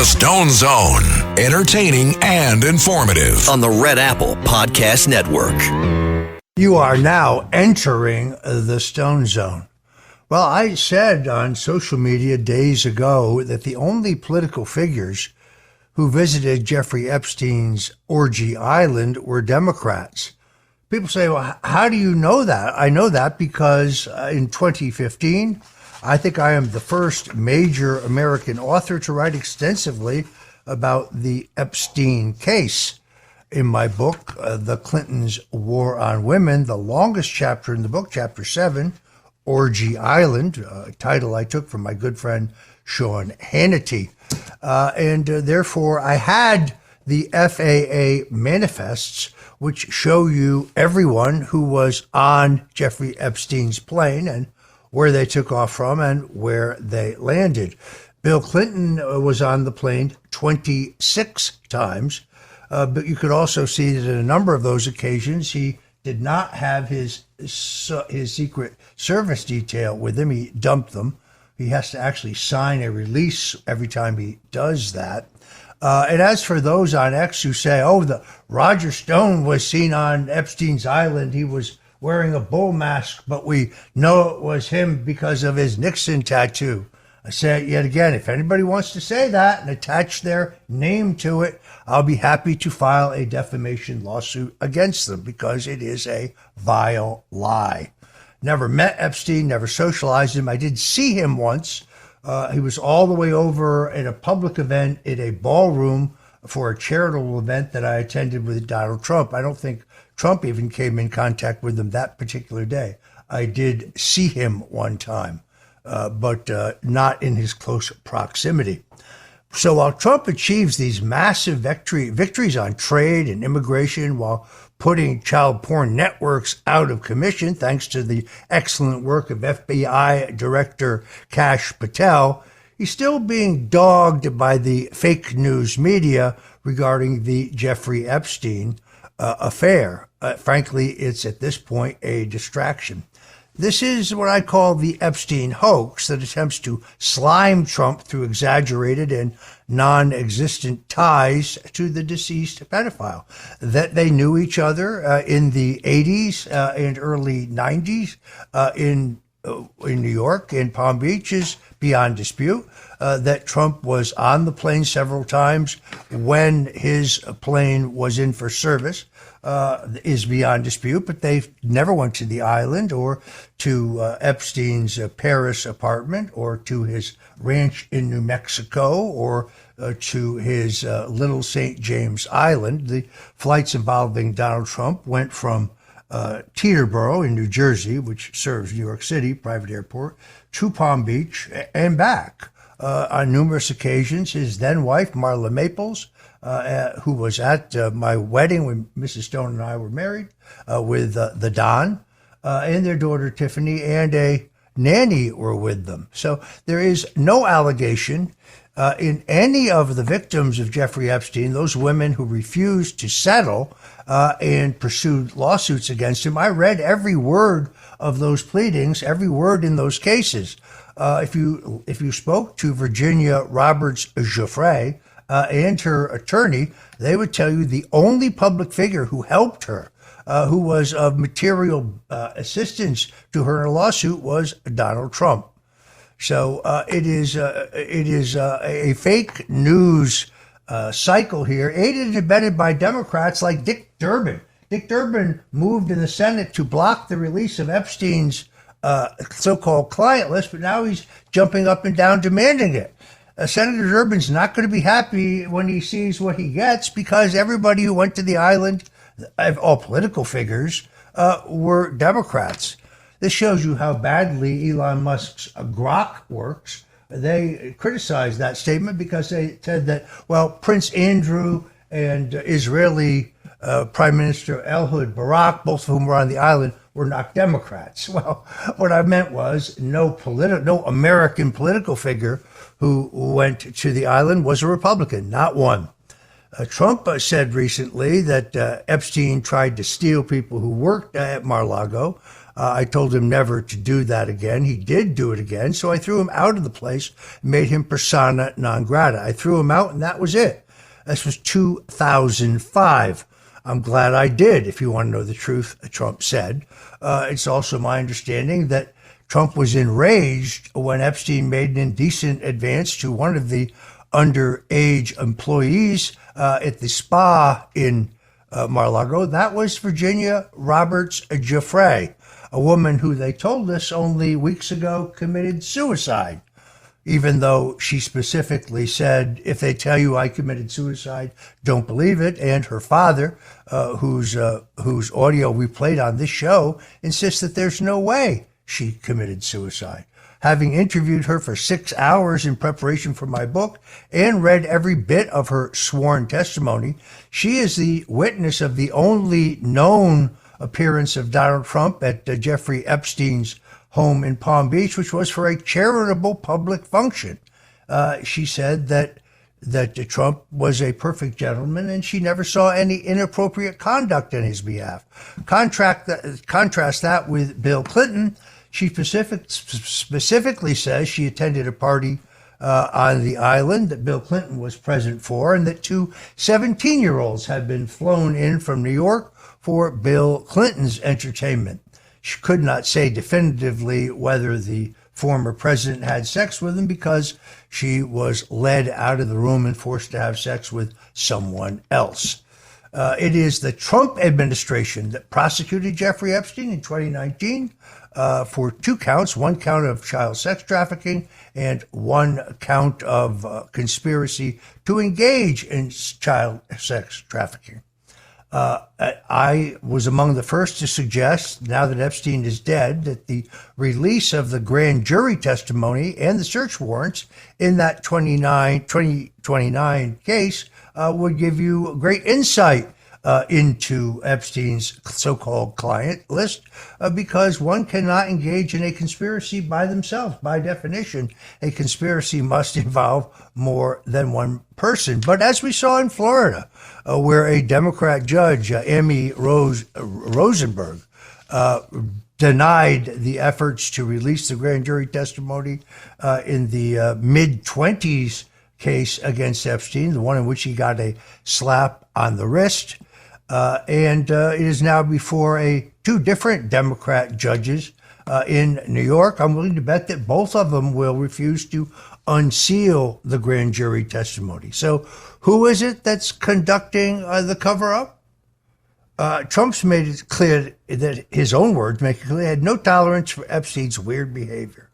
The Stone Zone, entertaining and informative on the Red Apple Podcast Network. You are now entering the Stone Zone. Well, I said on social media days ago that the only political figures who visited Jeffrey Epstein's orgy island were Democrats. People say, well, how do you know that? I know that because in 2015, I think I am the first major American author to write extensively about the Epstein case. In my book, The Clintons' War on Women, the longest chapter in the book, Chapter 7, Orgy Island, a title I took from my good friend Sean Hannity. Therefore, I had the FAA manifests, which show you everyone who was on Jeffrey Epstein's plane and where they took off from and where they landed. Bill Clinton was on the plane 26 times, but you could also see that in a number of those occasions, he did not have his Secret Service detail with him. He dumped them. He has to actually sign a release every time he does that. And as for those on X who say, the Roger Stone was seen on Epstein's island, he was wearing a bull mask, but we know it was him because of his Nixon tattoo. I say it yet again, if anybody wants to say that and attach their name to it, I'll be happy to file a defamation lawsuit against them because it is a vile lie. Never met Epstein, never socialized him. I did see him once. He was all the way over at a public event in a ballroom for a charitable event that I attended with Donald Trump. I don't think Trump even came in contact with him that particular day. I did see him one time, but not in his close proximity. So while Trump achieves these massive victories on trade and immigration, while putting child porn networks out of commission, thanks to the excellent work of FBI Director Kash Patel, he's still being dogged by the fake news media regarding the Jeffrey Epstein affair. Frankly, it's at this point a distraction. This is what I call the Epstein hoax that attempts to slime Trump through exaggerated and non-existent ties to the deceased pedophile. That they knew each other in the 80s and early 90s in New York, in Palm Beach, is beyond dispute. That Trump was on the plane several times when his plane was in for service is beyond dispute, but they never went to the island or to Epstein's Paris apartment or to his ranch in New Mexico or to his Little St. James Island. The flights involving Donald Trump went from Teterboro in New Jersey, which serves New York City, private airport, to Palm Beach and back. On numerous occasions, his then wife, Marla Maples, who was at my wedding when Mrs. Stone and I were married, with the Don, and their daughter Tiffany, and a nanny were with them. So there is no allegation in any of the victims of Jeffrey Epstein, those women who refused to settle and pursued lawsuits against him. I read every word of those pleadings, every word in those cases. If you spoke to Virginia Roberts Giuffre and her attorney, they would tell you the only public figure who helped her, who was of material assistance to her in a lawsuit, was Donald Trump. So it is a fake news cycle here, aided and abetted by Democrats like Dick Durbin. Dick Durbin moved in the Senate to block the release of Epstein's so-called client list, but now he's jumping up and down demanding it. Senator Durbin's not going to be happy when he sees what he gets because everybody who went to the island, all political figures, were Democrats. This shows you how badly Elon Musk's Grok works. They criticized that statement because they said that, Prince Andrew and Israeli Prime Minister Ehud Barak, both of whom were on the island, were not Democrats. Well, what I meant was no American political figure who went to the island was a Republican, not one. Trump said recently that Epstein tried to steal people who worked at Mar-a-Lago I told him never to do that again. He did do it again, so I threw him out of the place, made him persona non grata. I threw him out, and that was it. This was 2005. I'm glad I did, if you want to know the truth, Trump said. It's also my understanding that Trump was enraged when Epstein made an indecent advance to one of the underage employees at the spa in Mar-a-Lago. That was Virginia Roberts Giuffre, a woman who they told us only weeks ago committed suicide, even though she specifically said, if they tell you I committed suicide, don't believe it. And her father, whose audio we played on this show, insists that there's no way she committed suicide. Having interviewed her for 6 hours in preparation for my book and read every bit of her sworn testimony, she is the witness of the only known appearance of Donald Trump at Jeffrey Epstein's home in Palm Beach, which was for a charitable public function. She said that Trump was a perfect gentleman and she never saw any inappropriate conduct on his behalf. Contrast that with Bill Clinton. She specifically says she attended a party on the island that Bill Clinton was present for, and that 2 17-year-olds had been flown in from New York for Bill Clinton's entertainment. She could not say definitively whether the former president had sex with him because she was led out of the room and forced to have sex with someone else. It is the Trump administration that prosecuted Jeffrey Epstein in 2019 for 2 counts, 1 count of child sex trafficking and 1 count of conspiracy to engage in child sex trafficking. I was among the first to suggest, now that Epstein is dead, that the release of the grand jury testimony and the search warrants in that 2029 case would give you great insight into Epstein's so-called client list, because one cannot engage in a conspiracy by themselves. By definition, a conspiracy must involve more than one person. But as we saw in Florida, where a Democrat judge, Amy Rosenberg, denied the efforts to release the grand jury testimony in the mid-20s case against Epstein, the one in which he got a slap on the wrist. And it is now before 2 different Democrat judges in New York. I'm willing to bet that both of them will refuse to unseal the grand jury testimony. So who is it that's conducting the cover-up? Trump's made it clear that his own words make it clear he had no tolerance for Epstein's weird behavior.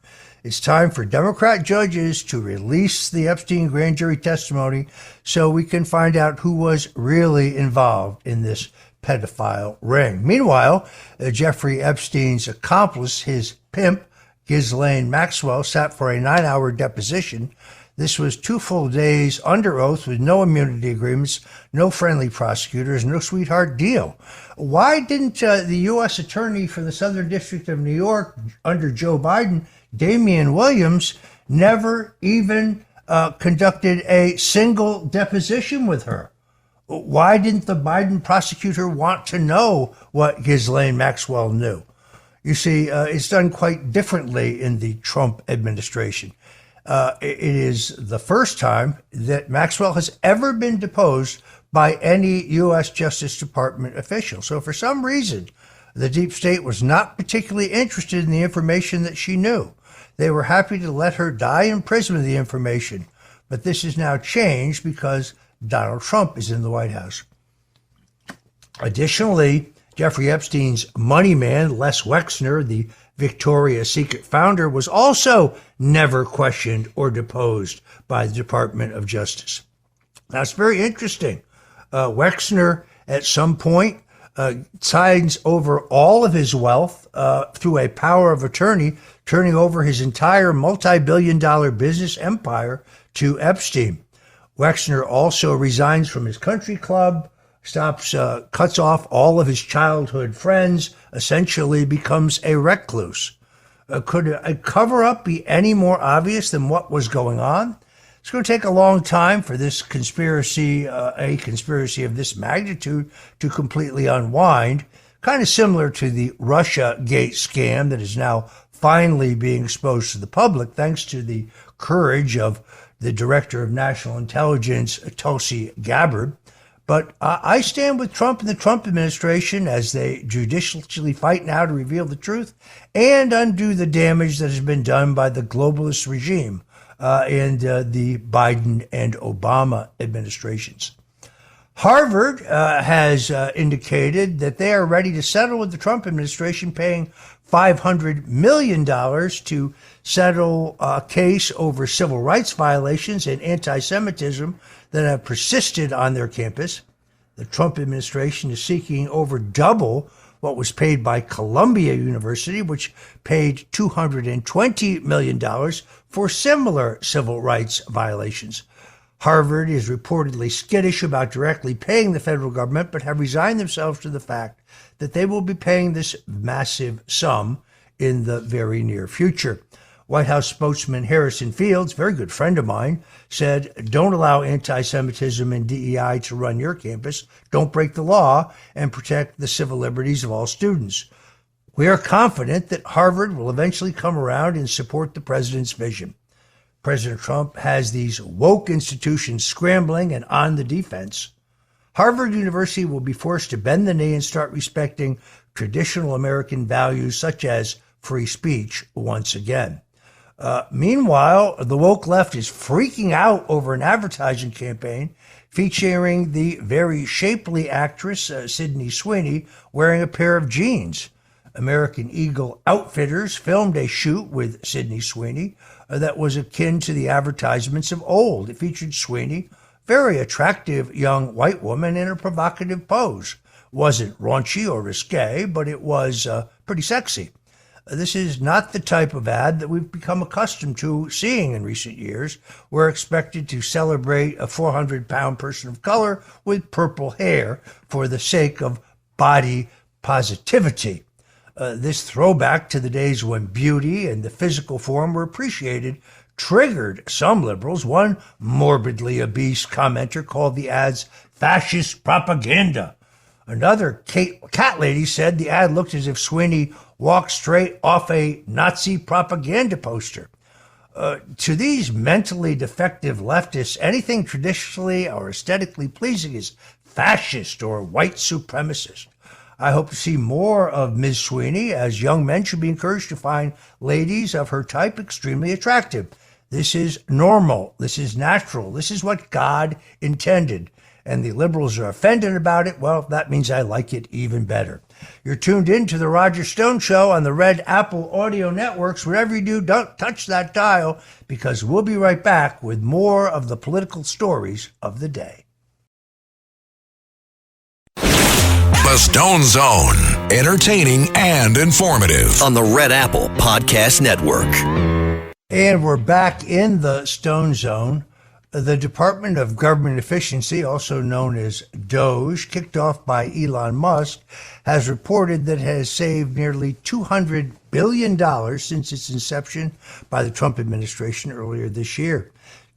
It's time for Democrat judges to release the Epstein grand jury testimony so we can find out who was really involved in this pedophile ring. Meanwhile, Jeffrey Epstein's accomplice, his pimp, Ghislaine Maxwell, sat for a 9-hour deposition. This was 2 full days under oath with no immunity agreements, no friendly prosecutors, no sweetheart deal. Why didn't the U.S. Attorney for the Southern District of New York under Joe Biden, Damian Williams, never even conducted a single deposition with her? Why didn't the Biden prosecutor want to know what Ghislaine Maxwell knew? You see, it's done quite differently in the Trump administration. It is the first time that Maxwell has ever been deposed by any U.S. Justice Department official. So for some reason, the deep state was not particularly interested in the information that she knew. They were happy to let her die in prison with the information. But this is now changed because Donald Trump is in the White House. Additionally, Jeffrey Epstein's money man, Les Wexner, the Victoria's Secret founder, was also never questioned or deposed by the Department of Justice. Now, it's very interesting. Wexner, at some point, signs over all of his wealth through a power of attorney, turning over his entire multi-billion-dollar business empire to Epstein. Wexner also resigns from his country club, cuts off all of his childhood friends, essentially becomes a recluse. Could a cover-up be any more obvious than what was going on? It's going to take a long time for this conspiracy, a conspiracy of this magnitude, to completely unwind. kind of similar to the Russia-Gate scam that is now finally being exposed to the public thanks to the courage of the Director of National Intelligence, Tulsi Gabbard. But I stand with Trump and the Trump administration as they judiciously fight now to reveal the truth and undo the damage that has been done by the globalist regime and the Biden and Obama administrations. Harvard has indicated that they are ready to settle with the Trump administration, paying $500 million to settle a case over civil rights violations and anti-Semitism that have persisted on their campus. The Trump administration is seeking over double what was paid by Columbia University, which paid $220 million for similar civil rights violations. Harvard is reportedly skittish about directly paying the federal government, but have resigned themselves to the fact that they will be paying this massive sum in the very near future. White House spokesman Harrison Fields, very good friend of mine, said, "Don't allow anti-Semitism and DEI to run your campus. Don't break the law and protect the civil liberties of all students." We are confident that Harvard will eventually come around and support the president's vision. President Trump has these woke institutions scrambling and on the defense. Harvard University will be forced to bend the knee and start respecting traditional American values such as free speech once again. Meanwhile, the woke left is freaking out over an advertising campaign featuring the very shapely actress Sydney Sweeney wearing a pair of jeans. American Eagle Outfitters filmed a shoot with Sydney Sweeney that was akin to the advertisements of old. It featured Sweeney, very attractive young white woman, in a provocative pose. Wasn't raunchy or risque, but it was pretty sexy. This is not the type of ad that we've become accustomed to seeing in recent years. We're expected to celebrate a 400-pound person of color with purple hair for the sake of body positivity. This throwback to the days when beauty and the physical form were appreciated triggered some liberals. One morbidly obese commenter called the ads fascist propaganda. Another cat lady said the ad looked as if Sweeney walked straight off a Nazi propaganda poster. To these mentally defective leftists, anything traditionally or aesthetically pleasing is fascist or white supremacist. I hope to see more of Ms. Sweeney, as young men should be encouraged to find ladies of her type extremely attractive. This is normal. This is natural. This is what God intended. And the liberals are offended about it. Well, that means I like it even better. You're tuned in to The Roger Stone Show on the Red Apple Audio Networks. Whatever you do, don't touch that dial, because we'll be right back with more of the political stories of the day. The Stone Zone, entertaining and informative. On the Red Apple Podcast Network. And we're back in the Stone Zone. The Department of Government Efficiency, also known as DOGE, kicked off by Elon Musk, has reported that it has saved nearly $200 billion since its inception by the Trump administration earlier this year.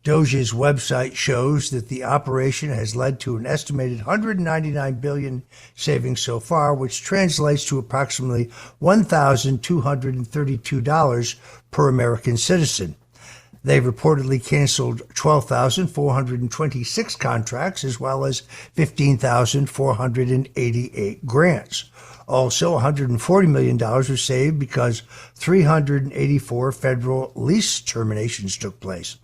DOGE's website shows that the operation has led to an estimated $199 billion savings so far, which translates to approximately $1,232 per American citizen. They've reportedly canceled 12,426 contracts, as well as 15,488 grants. Also, $140 million were saved because 384 federal lease terminations took place.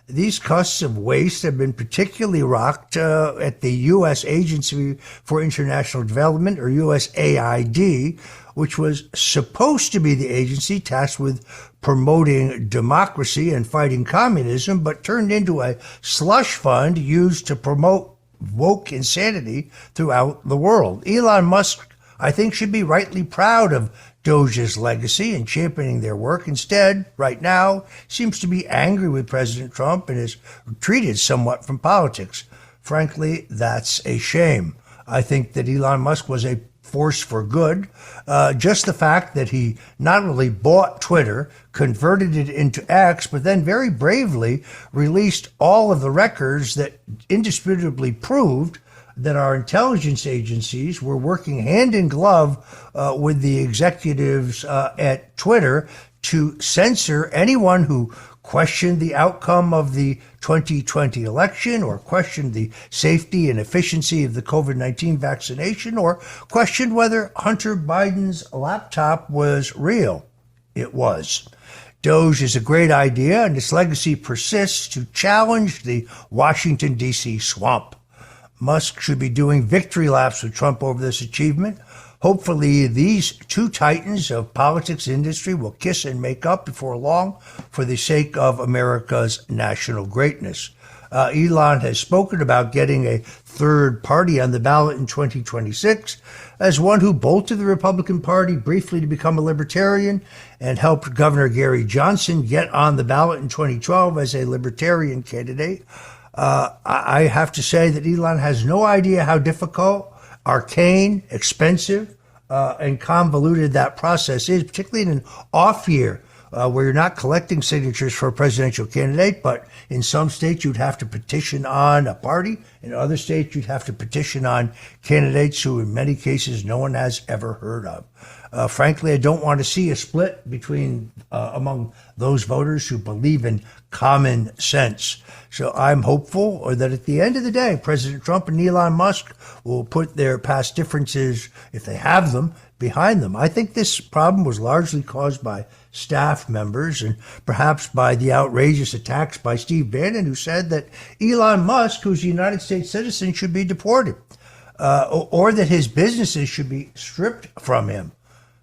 These costs of waste have been particularly rocked at the U.S. Agency for International Development, or USAID, which was supposed to be the agency tasked with promoting democracy and fighting communism, but turned into a slush fund used to promote woke insanity throughout the world. Elon Musk, I think, should be rightly proud of DOGE's legacy and championing their work. Instead, right now, seems to be angry with President Trump and has retreated somewhat from politics. Frankly, that's a shame. I think that Elon Musk was a force for good. Just the fact that he not only bought Twitter, converted it into X, but then very bravely released all of the records that indisputably proved that our intelligence agencies were working hand in glove with the executives at Twitter to censor anyone who questioned the outcome of the 2020 election, or questioned the safety and efficiency of the COVID-19 vaccination, or questioned whether Hunter Biden's laptop was real. It was. DOGE is a great idea, and its legacy persists to challenge the Washington, D.C. swamp. Musk should be doing victory laps with Trump over this achievement. Hopefully, these two titans of politics and industry will kiss and make up before long for the sake of America's national greatness. Elon has spoken about getting a third party on the ballot in 2026 as one who bolted the Republican Party briefly to become a libertarian and helped Governor Gary Johnson get on the ballot in 2012 as a libertarian candidate. I have to say that Elon has no idea how difficult, arcane, expensive, and convoluted that process is, particularly in an off year where you're not collecting signatures for a presidential candidate, but in some states you'd have to petition on a party. In other states you'd have to petition on candidates who in many cases no one has ever heard of. Frankly, I don't want to see a split between among those voters who believe in common sense. So I'm hopeful that at the end of the day, President Trump and Elon Musk will put their past differences, if they have them, behind them. I think this problem was largely caused by staff members and perhaps by the outrageous attacks by Steve Bannon, who said that Elon Musk, who's a United States citizen, should be deported, or that his businesses should be stripped from him.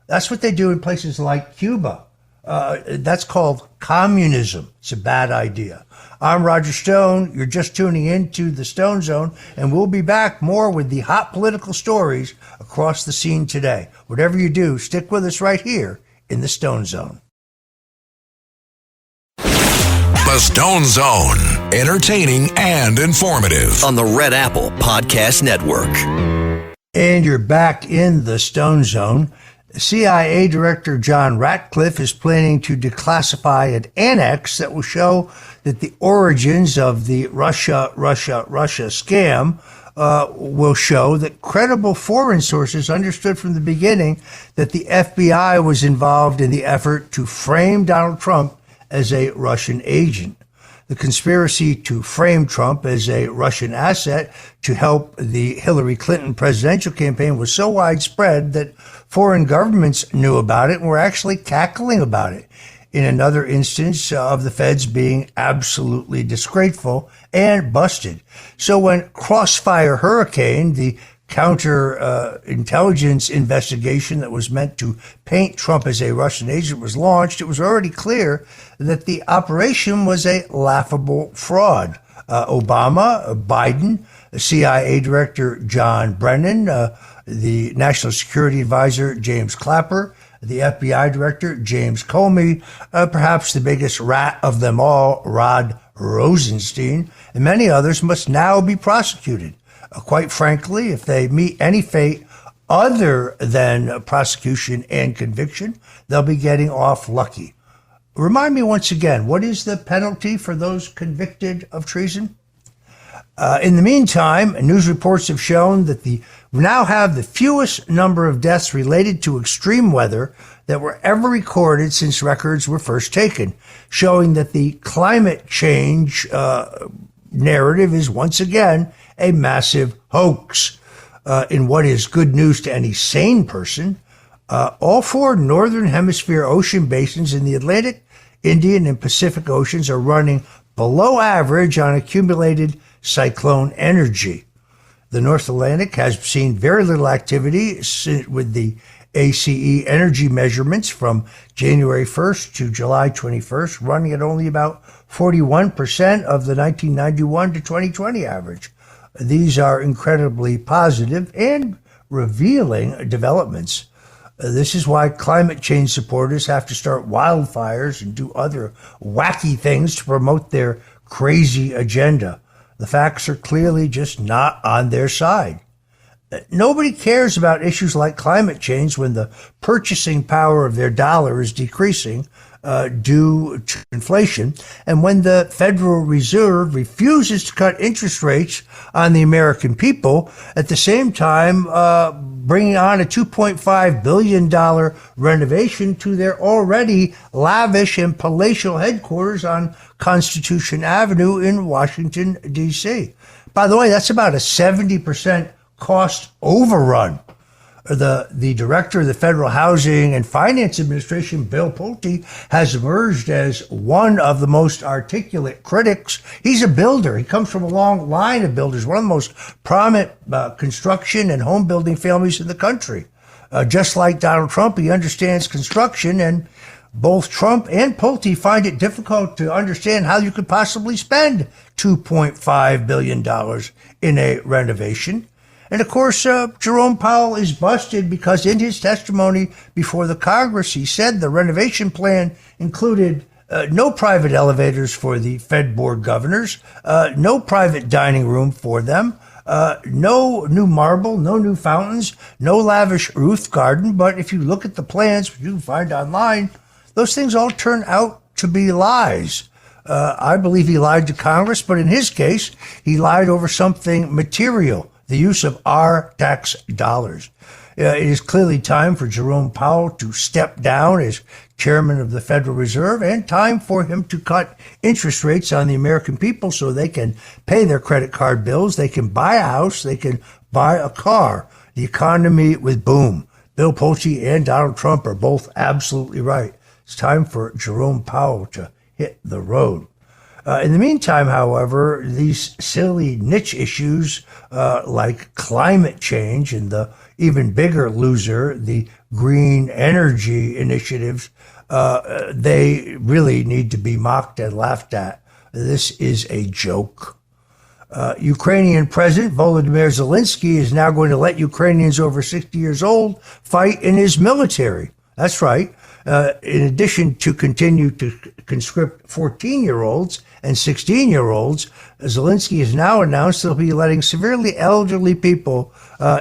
That's what they do in places like Cuba. That's called communism. It's a bad idea. I'm Roger Stone. You're just tuning into the Stone Zone, and we'll be back more with the hot political stories across the scene today. Whatever you do, stick with us right here in the Stone Zone. The Stone Zone, entertaining and informative. On the Red Apple Podcast Network. And you're back in the Stone Zone. CIA Director John Ratcliffe is planning to declassify an annex that will show that the origins of the Russia scam will show that credible foreign sources understood from the beginning that the FBI was involved in the effort to frame Donald Trump as a Russian agent. The conspiracy to frame Trump as a Russian asset to help the Hillary Clinton presidential campaign was so widespread that foreign governments knew about it and were actually cackling about it. In another instance of the feds being absolutely disgraceful and busted. So when Crossfire Hurricane, the counterintelligence investigation that was meant to paint Trump as a Russian agent, was launched, it was already clear that the operation was a laughable fraud. Obama, Biden, CIA Director John Brennan, the National Security Advisor James Clapper, the FBI Director James Comey, perhaps the biggest rat of them all, Rod Rosenstein, and many others must now be prosecuted. Quite frankly, if they meet any fate other than prosecution and conviction, they'll be getting off lucky. Remind me once again, what is the penalty for those convicted of treason? In the meantime, news reports have shown that we now have the fewest number of deaths related to extreme weather that were ever recorded since records were first taken, showing that the climate change narrative is once again a massive hoax. In what is good news to any sane person, all four Northern Hemisphere ocean basins in the Atlantic, Indian, and Pacific Oceans are running below average on accumulated cyclone energy. The North Atlantic has seen very little activity with the ACE energy measurements from January 1st to July 21st, running at only about 41% of the 1991 to 2020 average. These are incredibly positive and revealing developments. This is why climate change supporters have to start wildfires and do other wacky things to promote their crazy agenda. The facts are clearly just not on their side. Nobody cares about issues like climate change when the purchasing power of their dollar is decreasing, due to inflation. And when the Federal Reserve refuses to cut interest rates on the American people, at the same time bringing on a $2.5 billion renovation to their already lavish and palatial headquarters on Constitution Avenue in Washington, D.C. By the way, that's about a 70% cost overrun. The director of the Federal Housing and Finance Administration, Bill Pulte, has emerged as one of the most articulate critics. He's a builder. He comes from a long line of builders, one of the most prominent construction and home building families in the country. Just like Donald Trump, he understands construction, and both Trump and Pulte find it difficult to understand how you could possibly spend $2.5 billion in a renovation. And of course, Jerome Powell is busted because in his testimony before the Congress, he said the renovation plan included no private elevators for the Fed board governors, no private dining room for them, no new marble, no new fountains, no lavish roof garden. But if you look at the plans, which you can find online, those things all turn out to be lies. I believe he lied to Congress, but in his case, he lied over something material, the use of our tax dollars. It is clearly time for Jerome Powell to step down as chairman of the Federal Reserve, and time for him to cut interest rates on the American people so they can pay their credit card bills, they can buy a house, they can buy a car. The economy would boom. Bill Pulte and Donald Trump are both absolutely right. It's time for Jerome Powell to hit the road. In the meantime, however, these silly niche issues like climate change and the even bigger loser, the green energy initiatives, they really need to be mocked and laughed at. This is a joke. Ukrainian President Volodymyr Zelensky is now going to let Ukrainians over 60 years old fight in his military. That's right. In addition to continue to conscript 14-year-olds and 16-year-olds, Zelensky has now announced they'll be letting severely elderly people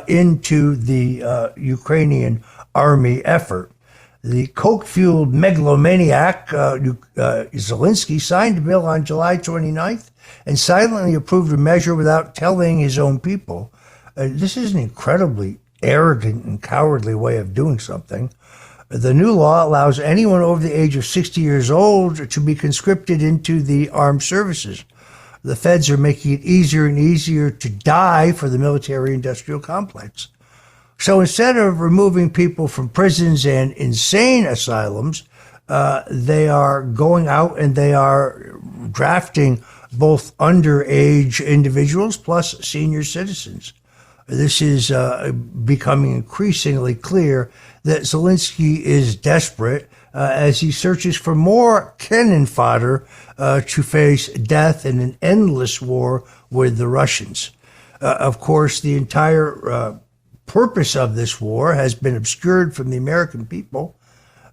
into the Ukrainian army effort. The coke-fueled megalomaniac Zelensky signed a bill on July 29th and silently approved a measure without telling his own people. This is an incredibly arrogant and cowardly way of doing something. The new law allows anyone over the age of 60 years old to be conscripted into the armed services. The feds are making it easier and easier to die for the military-industrial complex. So instead of removing people from prisons and insane asylums, they are going out and they are drafting both underage individuals plus senior citizens. This is becoming increasingly clear that Zelensky is desperate as he searches for more cannon fodder to face death in an endless war with the Russians. Of course, the entire purpose of this war has been obscured from the American people.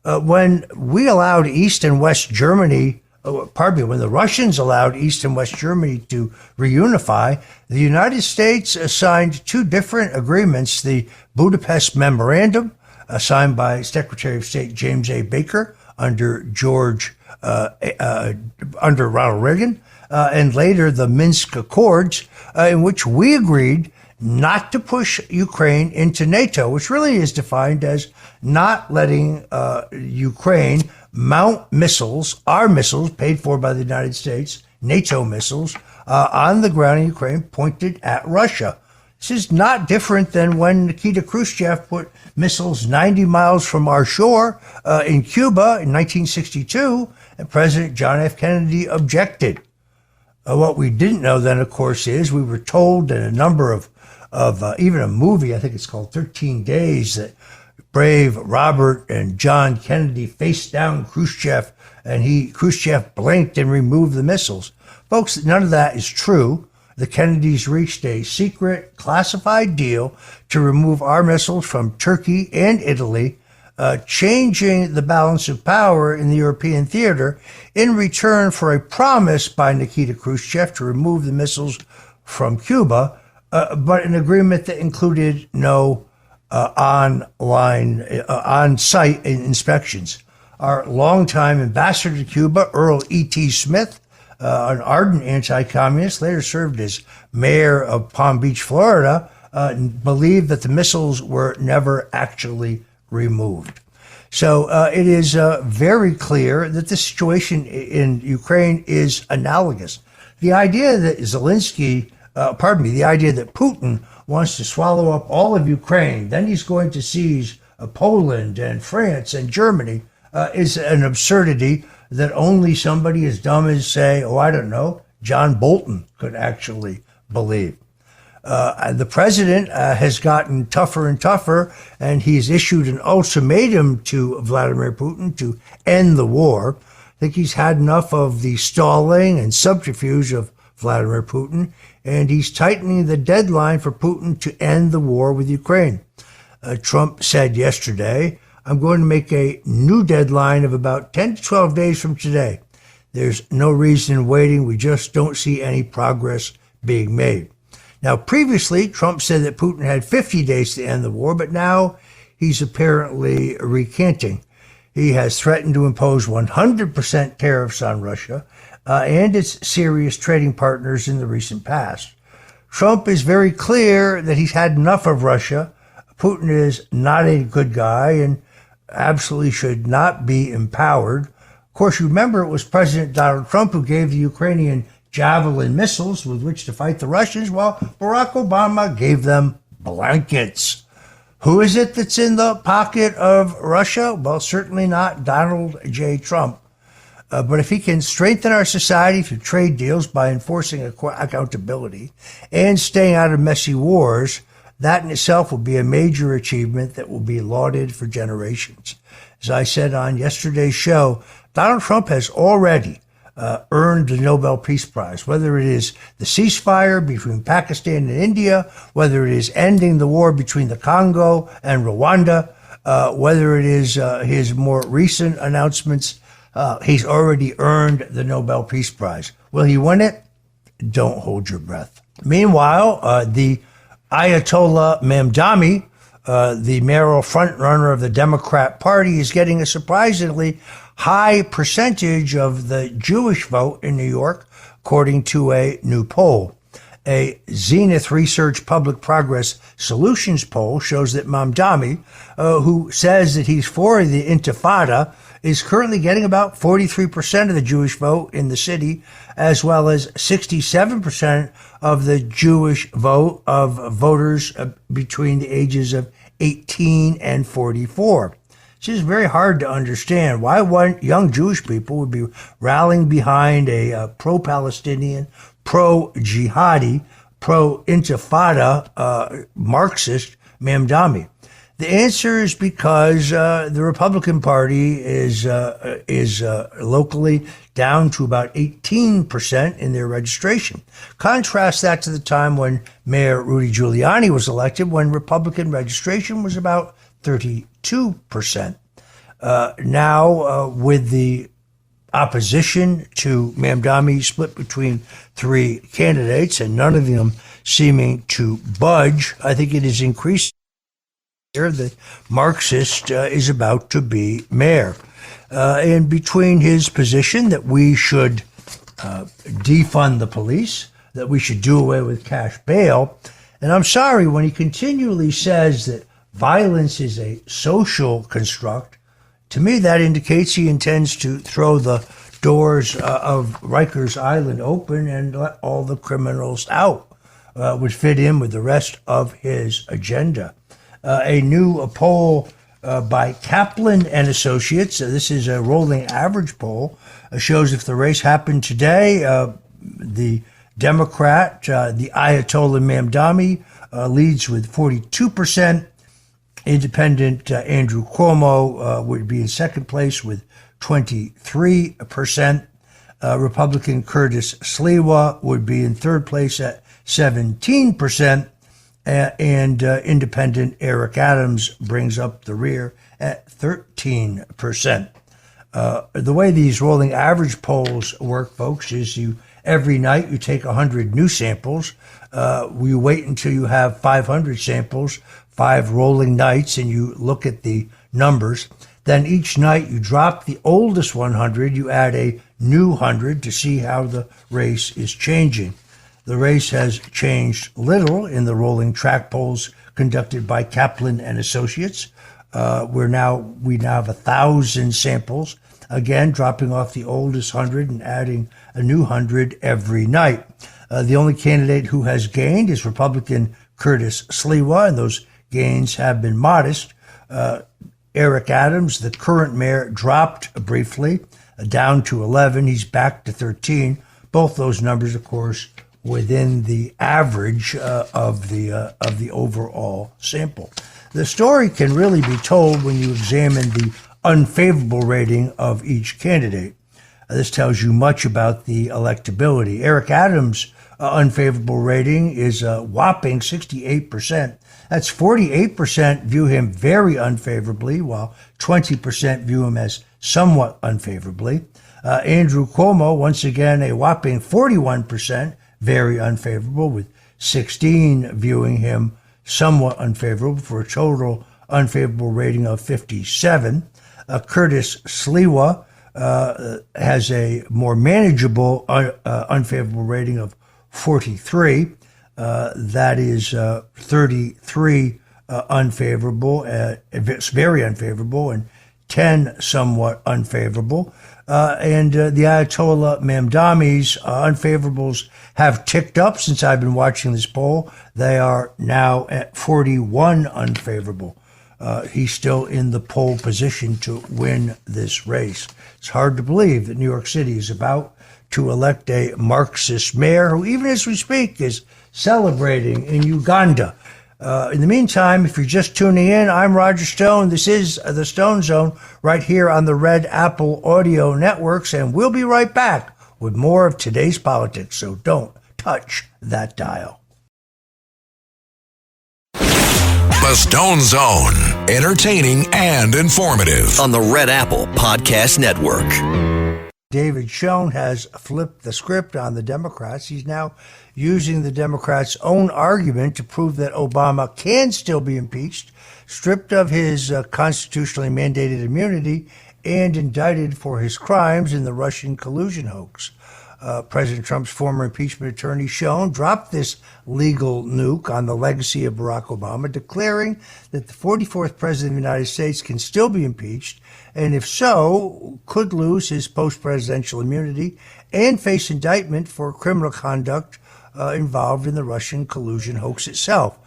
When we allowed East and West Germany, when the Russians allowed East and West Germany to reunify, the United States signed two different agreements: the Budapest Memorandum, signed by Secretary of State James A. Baker under Ronald Reagan, and later the Minsk Accords, in which we agreed not to push Ukraine into NATO, which really is defined as not letting Ukraine mount missiles, our missiles paid for by the United States, NATO missiles, on the ground in Ukraine pointed at Russia. This is not different than when Nikita Khrushchev put missiles 90 miles from our shore in Cuba in 1962, and President John F. Kennedy objected. What we didn't know then, of course, is we were told that a number of even a movie, I think it's called 13 Days, that brave Robert and John Kennedy faced down Khrushchev, and Khrushchev blinked and removed the missiles. Folks, none of that is true. The Kennedys reached a secret, classified deal to remove our missiles from Turkey and Italy, changing the balance of power in the European theater in return for a promise by Nikita Khrushchev to remove the missiles from Cuba, but an agreement that included no on-site inspections. our longtime ambassador to Cuba, Earl E.T. Smith, an ardent anti-communist, later served as mayor of Palm Beach, Florida, believed that the missiles were never actually removed. So it is very clear that the situation in Ukraine is analogous. The idea that the idea that Putin wants to swallow up all of Ukraine, then he's going to seize Poland and France and Germany, is an absurdity that only somebody as dumb as, say, John Bolton could actually believe. The president has gotten tougher and tougher, and he's issued an ultimatum to Vladimir Putin to end the war. I think he's had enough of the stalling and subterfuge of Vladimir Putin, and he's tightening the deadline for Putin to end the war with Ukraine. Trump said yesterday, I'm going to make a new deadline of about 10 to 12 days from today. There's no reason in waiting. We just don't see any progress being made. Now, previously, Trump said that Putin had 50 days to end the war, but now he's apparently recanting. He has threatened to impose 100% tariffs on Russia and its serious trading partners in the recent past. Trump is very clear that he's had enough of Russia. Putin is not a good guy and absolutely should not be empowered. Of course, you remember it was President Donald Trump who gave the Ukrainian Javelin missiles with which to fight the Russians, while Barack Obama gave them blankets. Who is it that's in the pocket of Russia? Well, certainly not Donald J. Trump. But if he can strengthen our society through trade deals by enforcing accountability and staying out of messy wars, that in itself will be a major achievement that will be lauded for generations. As I said on yesterday's show, Donald Trump has already earned the Nobel Peace Prize, whether it is the ceasefire between Pakistan and India, whether it is ending the war between the Congo and Rwanda, whether it is his more recent announcements, he's already earned the Nobel Peace Prize. Will he win it? Don't hold your breath. Meanwhile, the Ayatollah Mamdani, the mayoral frontrunner of the Democrat Party, is getting a surprisingly high percentage of the Jewish vote in New York, according to a new poll. A Zenith Research Public Progress Solutions poll shows that Mamdani, who says that he's for the Intifada, is currently getting about 43% of the Jewish vote in the city, as well as 67% of the Jewish vote of voters between the ages of 18 and 44. It's just very hard to understand why young Jewish people would be rallying behind a pro-Palestinian, pro-jihadi, pro-intifada Marxist Mamdani. The answer is because the Republican Party is locally down to about 18% in their registration. Contrast that to the time when Mayor Rudy Giuliani was elected, when Republican registration was about 32%. Now, with the opposition to Mamdani split between three candidates and none of them seeming to budge, I think it is increasing. The Marxist is about to be mayor. And between his position that we should defund the police, that we should do away with cash bail, and I'm sorry, when he continually says that violence is a social construct, to me that indicates he intends to throw the doors of Rikers Island open and let all the criminals out, would fit in with the rest of his agenda. A new poll by Kaplan and Associates, this is a rolling average poll, shows if the race happened today, the Democrat, the Ayatollah Mamdani, leads with 42%. Independent Andrew Cuomo would be in second place with 23%. Republican Curtis Sliwa would be in third place at 17%. And independent Eric Adams brings up the rear at 13%. The way these rolling average polls work, folks, is every night you take 100 new samples. You wait until you have 500 samples, 5 rolling nights, and you look at the numbers. Then each night you drop the oldest 100, you add a new 100 to see how the race is changing. The race has changed little in the rolling track polls conducted by Kaplan and Associates. We now have 1,000 samples, again dropping off the oldest 100 and adding a new 100 every night. The only candidate who has gained is Republican Curtis Sliwa, and those gains have been modest. Eric Adams, the current mayor, dropped briefly down to 11. He's back to 13. Both those numbers, of course, within the average of the overall sample. The story can really be told when you examine the unfavorable rating of each candidate. This tells you much about the electability. Eric Adams' unfavorable rating is a whopping 68%. That's 48% view him very unfavorably, while 20% view him as somewhat unfavorably. Andrew Cuomo, once again, a whopping 41% very unfavorable, with 16 viewing him somewhat unfavorable, for a total unfavorable rating of 57. Curtis Sliwa has a more manageable unfavorable rating of 43. That is 33 unfavorable, very unfavorable, and 10 somewhat unfavorable. And the Ayatollah Mamdani's unfavorables have ticked up since I've been watching this poll. They are now at 41 unfavorable. He's still in the pole position to win this race. It's hard to believe that New York City is about to elect a Marxist mayor who, even as we speak, is celebrating in Uganda. In the meantime, if you're just tuning in, I'm Roger Stone. This is the Stone Zone right here on the Red Apple Audio Networks, and we'll be right back with more of today's politics, so don't touch that dial. The Stone Zone, entertaining and informative. On the Red Apple Podcast Network. David Schoen has flipped the script on the Democrats. He's now using the Democrats' own argument to prove that Obama can still be impeached, stripped of his constitutionally mandated immunity, and indicted for his crimes in the Russian collusion hoax. President Trump's former impeachment attorney, Schoen, dropped this legal nuke on the legacy of Barack Obama, declaring that the 44th president of the United States can still be impeached, and if so, could lose his post-presidential immunity and face indictment for criminal conduct involved in the Russian collusion hoax itself.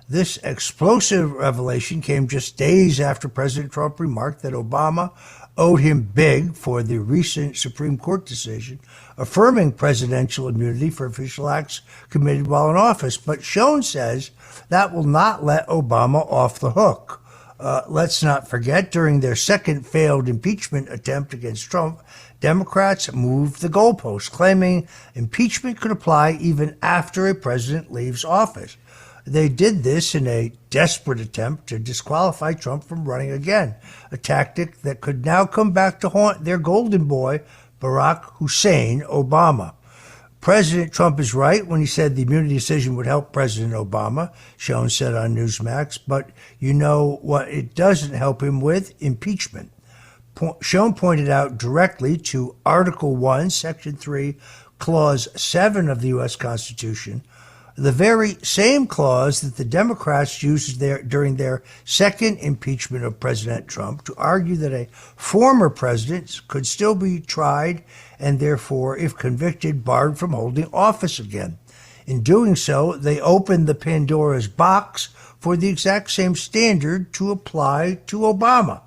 This explosive revelation came just days after President Trump remarked that Obama owed him big for the recent Supreme Court decision affirming presidential immunity for official acts committed while in office. But Schoen says that will not let Obama off the hook. Let's not forget, during their second failed impeachment attempt against Trump, Democrats moved the goalposts, claiming impeachment could apply even after a president leaves office. They did this in a desperate attempt to disqualify Trump from running again, a tactic that could now come back to haunt their golden boy, Barack Hussein Obama. President Trump is right when he said the immunity decision would help President Obama, Schoen said on Newsmax, but you know what it doesn't help him with? Impeachment. Schoen pointed out directly to Article 1, Section 3, Clause 7 of the U.S. Constitution, the very same clause that the Democrats used during their second impeachment of President Trump to argue that a former president could still be tried and therefore, if convicted, barred from holding office again. In doing so, they opened the Pandora's box for the exact same standard to apply to Obama.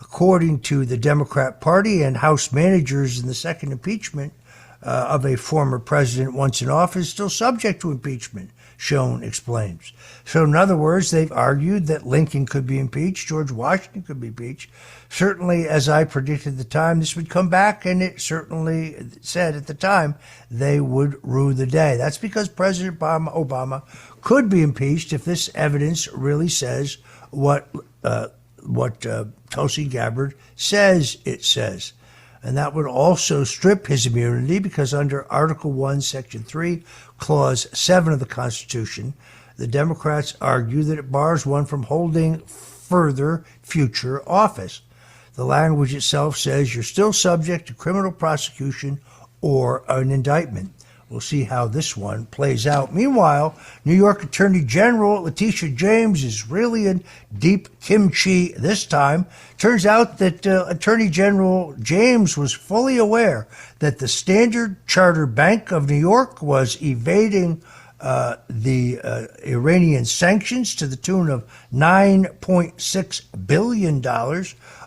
According to the Democrat Party and House managers in the second impeachment, of a former president once in office still subject to impeachment, Schoen explains. So in other words, they've argued that Lincoln could be impeached, George Washington could be impeached. Certainly, as I predicted at the time, this would come back, and it certainly said at the time they would rue the day. That's because President Obama could be impeached if this evidence really says what Tulsi Gabbard says it says. And that would also strip his immunity because under Article 1, Section 3, Clause 7 of the Constitution, the Democrats argue that it bars one from holding further future office. The language itself says you're still subject to criminal prosecution or an indictment. We'll see how this one plays out. Meanwhile, New York Attorney General Letitia James is really in deep kimchi this time. Turns out that Attorney General James was fully aware that the Standard Chartered Bank of New York was evading the Iranian sanctions to the tune of $9.6 billion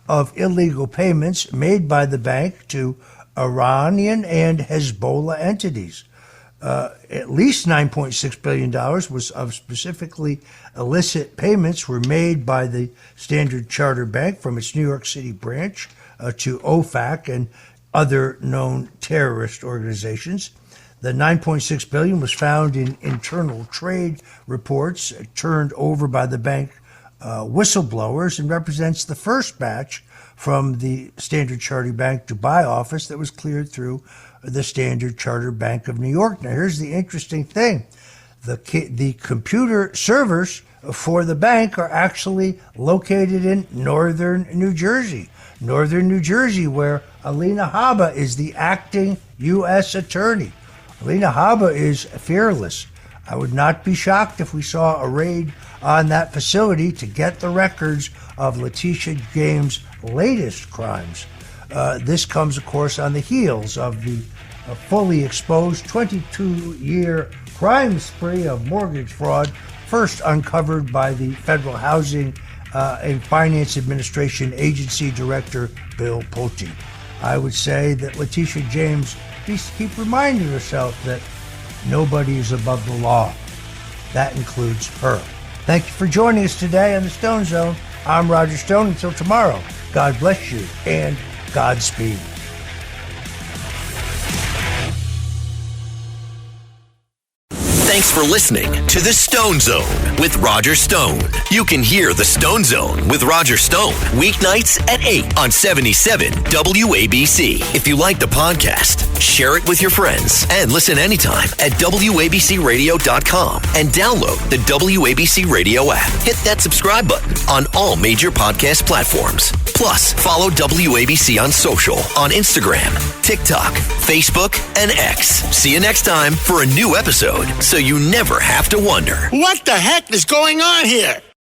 of illegal payments made by the bank to Iranian and Hezbollah entities. At least $9.6 billion was of specifically illicit payments were made by the Standard Chartered Bank from its New York City branch to OFAC and other known terrorist organizations. The $9.6 billion was found in internal trade reports turned over by the bank whistleblowers and represents the first batch from the Standard Chartered Bank Dubai office that was cleared through the Standard Chartered Bank of New York. Now, here's the interesting thing. The computer servers for the bank are actually located in northern New Jersey. Northern New Jersey, where Alina Habba is the acting U.S. attorney. Alina Habba is fearless. I would not be shocked if we saw a raid on that facility to get the records of Letitia James' latest crimes. This comes, of course, on the heels of the fully exposed 22-year crime spree of mortgage fraud, first uncovered by the Federal Housing and Finance Administration Agency Director Bill Pulte. I would say that Letitia James needs to keep reminding herself that nobody is above the law. That includes her. Thank you for joining us today on the Stone Zone. I'm Roger Stone. Until tomorrow, God bless you and Godspeed. Thanks for listening to The Stone Zone with Roger Stone. You can hear The Stone Zone with Roger Stone weeknights at 8 on 77 WABC. If you like the podcast, share it with your friends and listen anytime at WABCRadio.com and download the WABC Radio app. Hit that subscribe button on all major podcast platforms. Plus, follow WABC on social on Instagram, TikTok, Facebook, and X. See you next time for a new episode so you never have to wonder. What the heck is going on here?